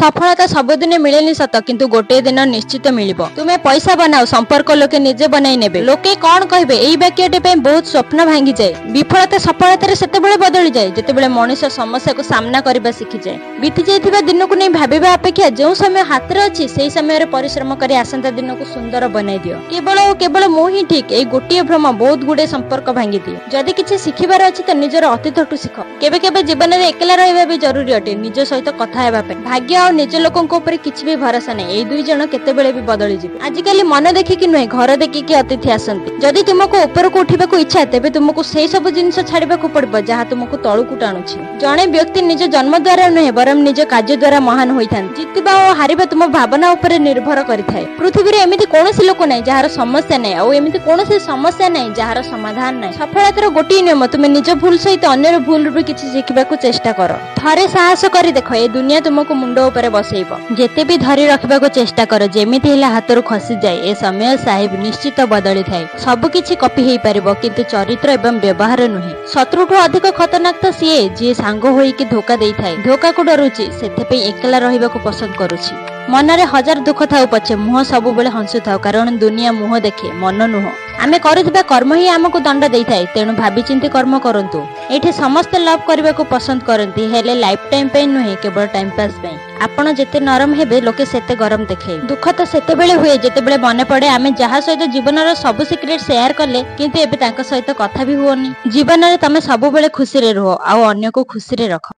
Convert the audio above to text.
सफलता सबुदिन मिलेनि सत किंतु गोटे दिन निश्चित मिलिबो। तुमे पैसा बनाओ संपर्क लोके निजे बनाई नेबे। लोके कौन कहबे एई वाक्यटी पे बहुत स्वप्न भांगी जाए। विफलता सफलता रे सेतेबेले बदली जाए जेतेबेले मनुष्य समस्या को सामना करबा शिखि जाए। बीती जाइथिबा दिन को नै भाबिबा अपेक्षा जो समय हाथ रे अछि सेही समय रे परिश्रम करी आसंता दिन को सुंदर बनाई दियो। केवल मो ही ठीक एई गोटिए भ्रम बहुत गुडे संपर्क भांगी दिए। जदि किछि शिखिबार अछि त निजर अतीतठु शिख। केबे केबे जीवन रे एकला रहबा भी जरूरी अटे निज सहित कथा हेबा पे। भाग्य और निज लोकन को ऊपर किछि भी भरोसा नै एई दुई जण केतेबेले भी बदली जिवे। आजिकाली मन देखि कि नुहे घर देखि कि अतिथि आसंती। जदि तुमको ऊपर को उठिबा को इच्छा तेबे तुमको सेही सब जिंस छाड़िबा को पड़बो जहा तुमको तळु को टाणुछि। जणे व्यक्ति निज जन्म द्वारा नुहे बरम निज कार्य द्वारा महान होइथान। जितबा और हारिबा तुम भावना ऊपर निर्भर करिथाय। पृथ्वी रे एमिति कोनोसी लोक नै जहार समस्या नै और एमिति कोनोसी समस्या नै जहार समाधान नै। सफलतार गोटी नियम तुमे निज भूल सहित अन्यर भूल रू किछि शिखिबा को चेष्टा करो। थरे साहस करी देखो ए दुनिया तुमको मुंड ऊपर बसैबो। जेते भी धरी रखबा को चेष्टा करो जेमिति हेला हातरू खसी जाए ए समय साहिब निश्चित बदली थाए। सब किछि कॉपी हेई परिबो किंतु चरित्र एवं व्यवहार नुहे। शत्रुठु अधिक खतरनाक त सिए जे सांग होई कि धोखा देई थाए। धोखा को डरुछि सेते पे एकला रहिबा को पसंद करूछि। मनरे हजार दुख थाउ पछे मुह सब बेले हंसु थाउ कारण दुनिया मुह देखे मन नुह। आमे करुथिबा कर्म ही हमको दंड देई थाए तेनु भाबी चिंती कर्म करंतु। एठी समस्त लव करबा को पसंद करंती हेले लाइफ टाइम पे नुहे केवल टाइम पास पे। आपण जेते नरम हेबे लोके सेते गरम देखे। दुख तो सेते बेले हुए जेते बेले मने पड़े आमे जहा सहित जीवनर सब सिक्रेट शेयर करले किंतु एबे तांका सहित कथा भी हुओनी। जीवन रे तमे सब बेले खुशी रे रहो आ अन्य को खुशी रे रखो।